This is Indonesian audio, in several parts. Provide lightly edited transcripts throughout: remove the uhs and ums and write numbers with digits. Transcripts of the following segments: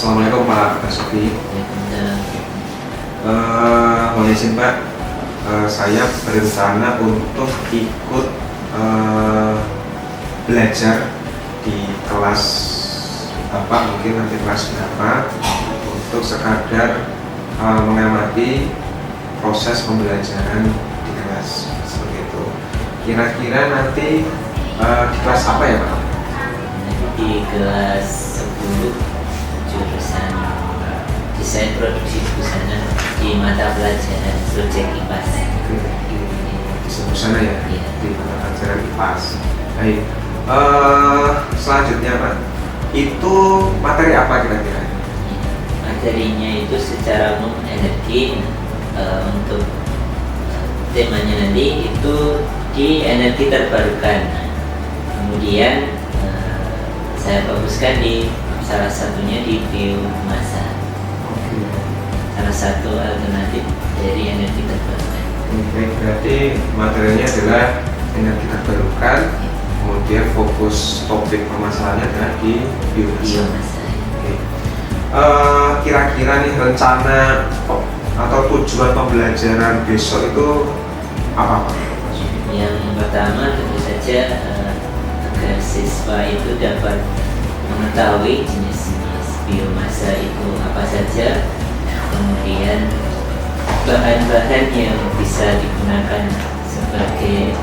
Assalamualaikum Pak Basuki. Mohon izin Pak, saya berencana untuk ikut belajar di kelas Bapak, mungkin nanti kelas berapa, untuk sekadar mengamati proses pembelajaran di kelas seperti itu. Kira-kira nanti di kelas apa ya Pak? Di kelas 10 jurusan desain produksi busana di mata pelajaran proyek IPAS. Di sana ya, Iya. di mata pelajaran IPAS. Baik. Selanjutnya Pak, itu materi apa kira-kira? Materinya itu secara umum energi. Untuk temanya nanti itu di energi terbarukan. Kemudian saya fokuskan di salah satunya di biomasa, salah satu alternatif dari energi terbarukan. Baik, berarti materinya adalah energi terbarukan, kemudian fokus topik permasalahannya adalah di biomasa. Biomasa. Oke. Kira-kira nih rencana atau tujuan pembelajaran besok itu apa Pak? Yang pertama tentu saja agar siswa itu dapat mengetahui jenis-jenis biomasa itu apa saja, kemudian bahan-bahan yang bisa digunakan sebagai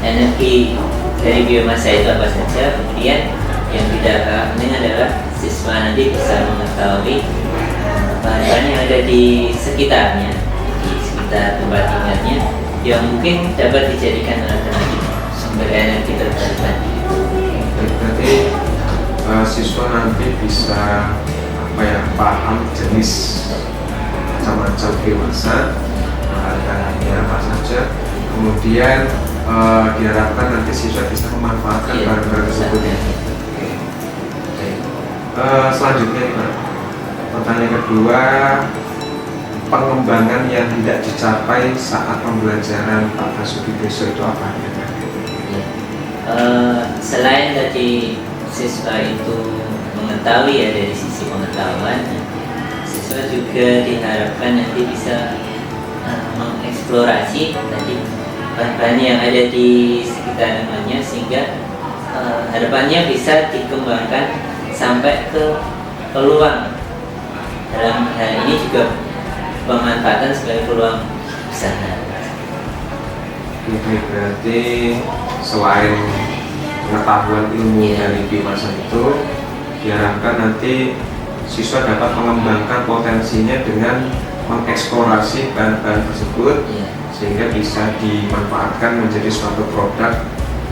energi dari biomasa itu apa saja. Kemudian yang tidak kalah penting adalah siswa nanti bisa mengetahui bahan-bahan yang ada di sekitarnya, di sekitar tempat tinggalnya, yang mungkin dapat dijadikan alternatif sumber energi terbarukan. Berarti siswa nanti bisa paham jenis macam-macam biomasa, bahan-bahannya apa saja, kemudian diharapkan nanti siswa bisa memanfaatkan bahan-bahan tersebut. Selanjutnya Pak, pertanyaan kedua, pengembangan yang tidak dicapai saat pembelajaran Pak Basuki besok itu apa? Selain tadi siswa itu mengetahui ya dari sisi pengetahuan, siswa juga diharapkan nanti bisa mengeksplorasi tadi bahan-bahan yang ada di sekitar rumahnya, sehingga harapannya bisa dikembangkan sampai ke peluang. Dalam hal ini juga pemanfaatan sebagai peluang usaha. Berarti selain pengetahuan ilmu dari biomasa itu, diharapkan nanti siswa dapat mengembangkan potensinya dengan mengeksplorasi bahan-bahan tersebut, sehingga bisa dimanfaatkan menjadi suatu produk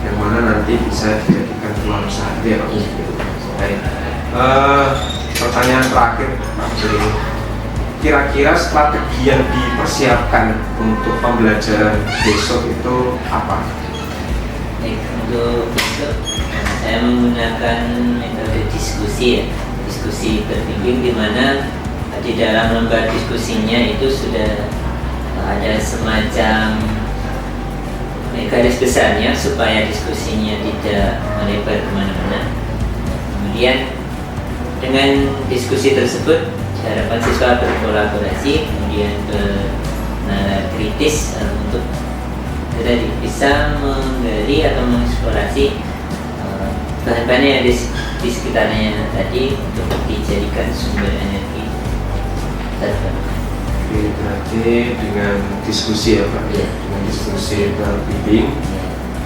yang mana nanti bisa dijadikan peluang usaha. Ya, Pak. Baik. Pertanyaan terakhir Pak Basuki, kira-kira strategi yang dipersiapkan untuk pembelajaran besok itu apa? Baik, untuk besok saya menggunakan metode diskusi ya, diskusi terpimpin, di mana di dalam lembar diskusinya itu sudah ada semacam garis besarnya supaya diskusinya tidak melebar kemana-mana. Kemudian dengan diskusi tersebut harapan siswa berkolaborasi, kemudian bernalar kritis untuk tadi bisa menggali atau mengeksplorasi bahan-bahan yang ada di sekitarnya tadi untuk dijadikan sumber energi terbarukan. Oke, berarti dengan diskusi ya Pak, dengan diskusi terbimbing,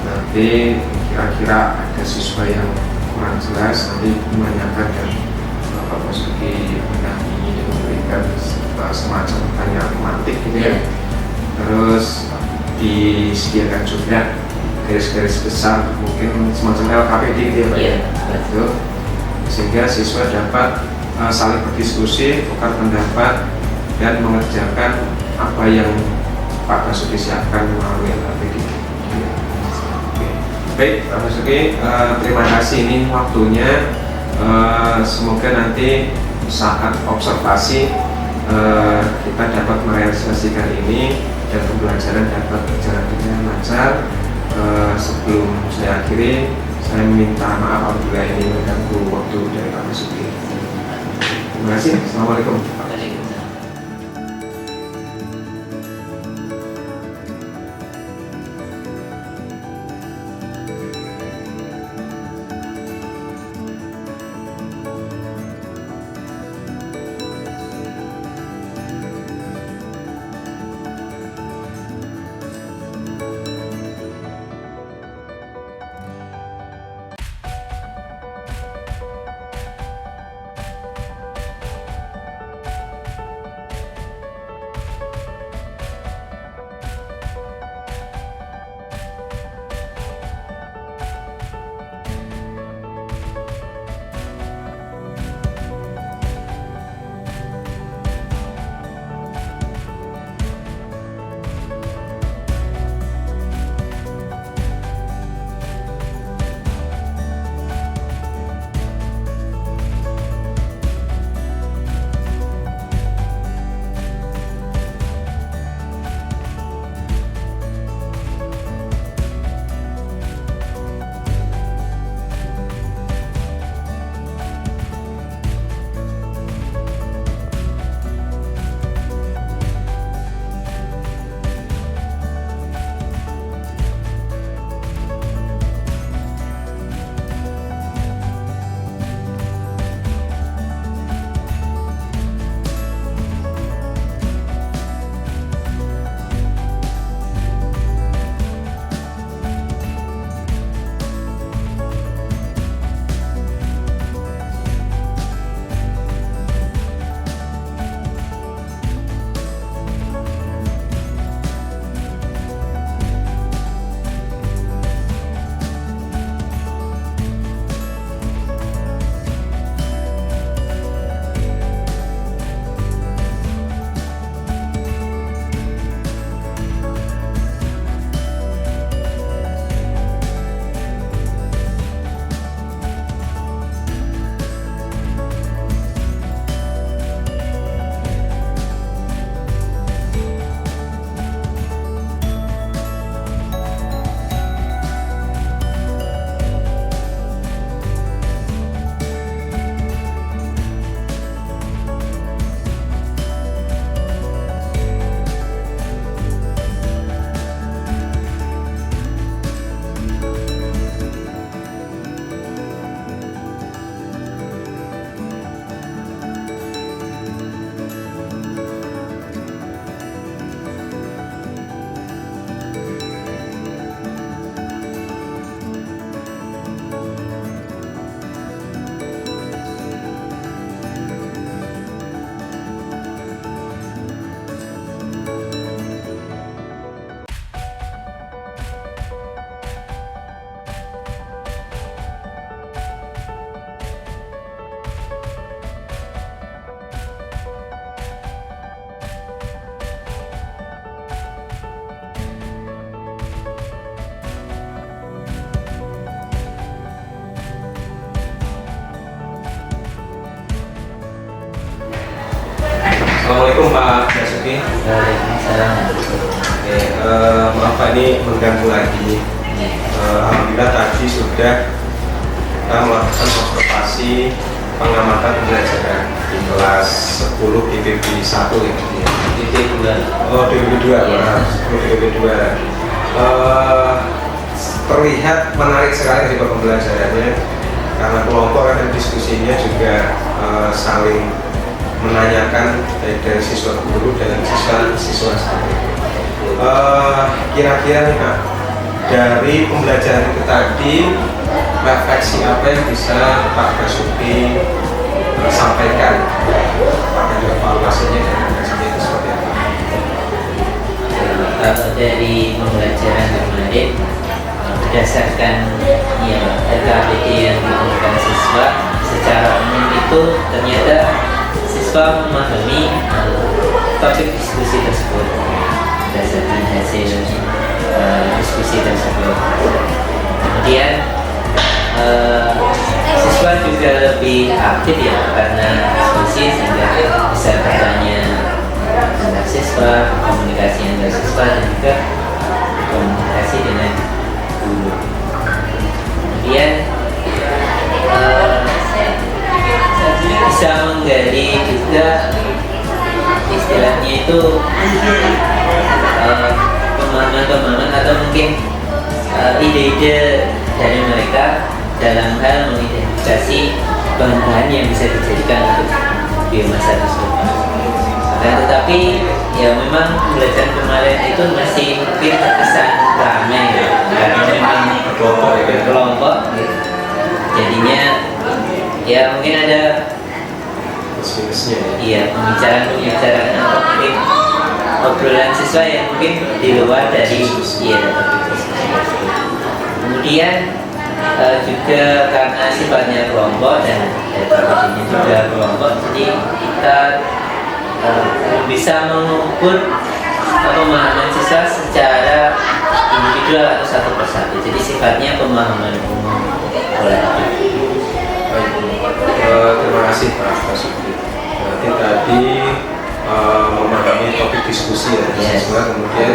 nanti kira-kira ada siswa yang kurang jelas nanti menanyakan dan Pak Basuki mendampingi dan memberikan semacam pertanyaan tematik gitu ya. Terus disediakan juga garis-garis besar, mungkin semacam LKPD gitu ya Pak. Betul. Sehingga siswa dapat saling berdiskusi, tukar pendapat, dan mengerjakan apa yang Pak Basuki siapkan melalui LKPD. Baik Pak Basuki, terima kasih ini waktunya. Semoga nanti saat observasi kita dapat merealisasikan ini dan pembelajaran dapat berjalan dengan lancar. Sebelum saya akhiri, Saya minta maaf apabila ini mengganggu waktu dari Pak Basuki. Terima kasih. Assalamualaikum. Waalaikumsalam. Assalamualaikum Pak Basuki. Waalaikumsalam. Oke, maaf Pak, ini mengganggu lagi. Alhamdulillah tadi sudah kita melakukan observasi pengamatan pembelajaran di kelas 10 DPB 1 ya. DPB 2. Oh, DPB 2, DPB 2. Terlihat menarik sekali dari pembelajarannya karena kelompok dan diskusinya juga saling menanyakan dari siswa guru dan siswa sendiri. Kira-kira nih Pak, dari pembelajaran itu tadi refleksi apa yang bisa Pak Basuki sampaikan? Apakah evaluasinya dan refleksinya itu seperti apa? Kalau dari pembelajaran kemarin berdasarkan ya LKPD yang diberikan siswa secara umum itu ternyata siswa memahami topik diskusi tersebut berdasarkan hasil diskusi tersebut. Kemudian siswa juga lebih aktif ya karena diskusi sehingga bisa bertanya antar siswa, komunikasi antar siswa dan juga komunikasi dengan guru. kemudian bisa menggali juga istilahnya itu pemahaman-pemahaman atau mungkin ide-ide dari mereka dalam hal mengidentifikasi bahan-bahan yang bisa dijadikan untuk biomasa tersebut. Tetapi ya memang pembelajaran kemarin itu masih mungkin terkesan ramai ya, karena memang berkelompok gitu. Jadinya ya mungkin ada iya pembicaraan atau mungkin obrolan siswa yang mungkin di luar dari kemudian juga karena sifatnya kelompok dan metodenya juga kelompok, jadi kita bisa mengukur pemahaman siswa secara individual atau satu persatu. Jadi sifatnya pemahaman umum kolektif. Terima kasih Pak Basuki. Berarti tadi memahami topik diskusi ya siswa, kemudian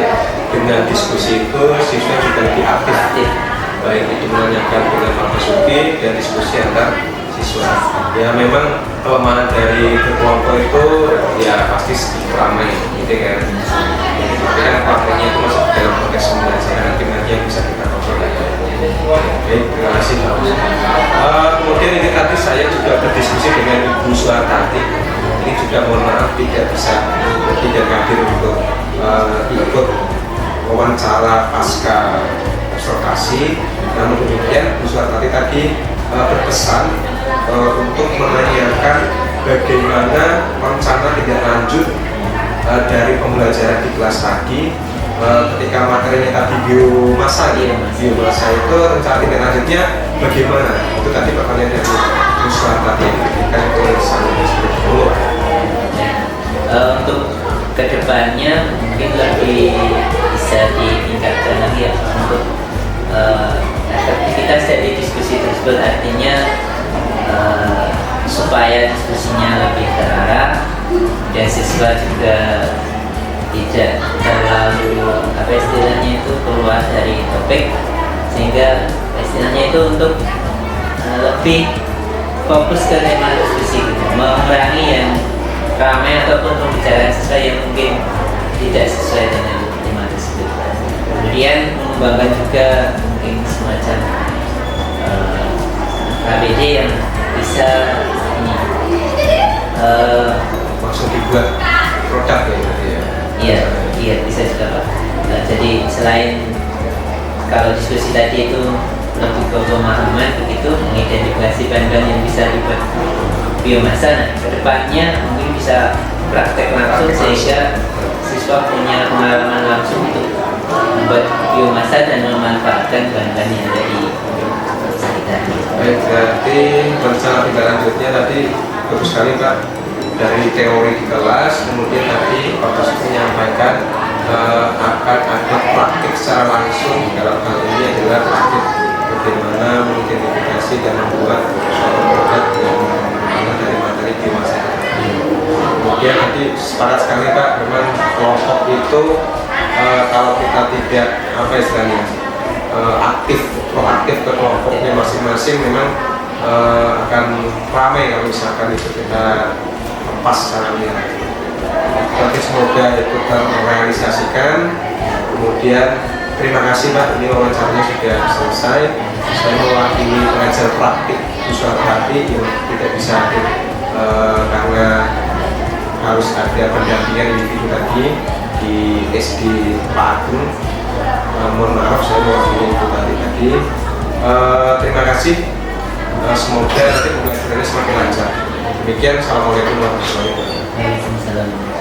dengan diskusi itu siswa juga lebih aktif. Baik itu menanyakan dengan Pak Basuki dan diskusi antar siswa. Ya memang kelemahan dari kelompok itu ya pasti sedikit ramai gitu kan. Tapi kan prakteknya itu masih dalam proses pembelajaran, nanti yang bisa kita kontrol. Baik, terima kasih Pak Basuki. Kemudian ini tadi saya juga berdiskusi dengan Ibu Suhartati. Ini juga mohon maaf tidak hadir untuk ikut wawancara pasca observasi. Namun demikian Bu Suhartati tadi berpesan untuk menanyakan bagaimana rencana tindak lanjut dari pembelajaran di kelas tadi ketika materinya tadi biomasa itu rencana tindak lanjutnya bagaimana? Itu tadi pertanyaan dari Bu Suhartati yang diberikan oleh untuk kedepannya mungkin lebih bisa ditingkatkan lagi ya untuk aktivitas dari diskusi tersebut, artinya supaya diskusinya lebih terarah dan siswa juga tidak terlalu apa istilahnya itu keluar dari topik, sehingga istilahnya itu untuk lebih fokus ke tema diskusi gitu, mengurangi yang ramai ataupun pembicaraan siswa yang mungkin tidak sesuai dengan tema tersebut. Kemudian mengembangkan juga mungkin semacam KBD yang bisa ini maksud dibuat produk ya? Iya bisa juga Pak. Jadi selain kalau diskusi tadi itu lebih ke pemahaman begitu, mengidentifikasi bahan-bahan yang bisa dibuat biomasa, nah kedepannya mungkin bisa praktek langsung sehingga siswa punya pengalaman langsung untuk membuat biomasa dan memanfaatkan bahan-bahan yang ada di sekitarnya. Baik, berarti rencana tindak lanjutnya tadi bagus sekali Pak, dari teori di kelas, kemudian tadi Pak Basuki menyampaikan akan ada praktik secara langsung. Dalam hal ini adalah praktik bagaimana mengidentifikasi dan membuat suatu produk yang dari materi biomasa. Kemudian nanti sepakat sekali Pak, memang kelompok itu kalau kita tidak proaktif ke kelompoknya masing-masing, memang akan ramai kalau misalkan itu kita lepas caranya. Tapi semoga itu terrealisasikan. Kemudian terima kasih Pak, ini wawancaranya sudah selesai. Saya mewakili pengajar praktik Bu Suhartati yang tidak bisa hadir karena harus ada pendampingan individu tadi di SD Pak Agung. Mohon maaf saya mewakili itu tadi. Terima kasih. Semoga nanti pembelajarannya semakin lancar. Demikian, assalamualaikum warahmatullahi wabarakatuh. Waalaikumsalam.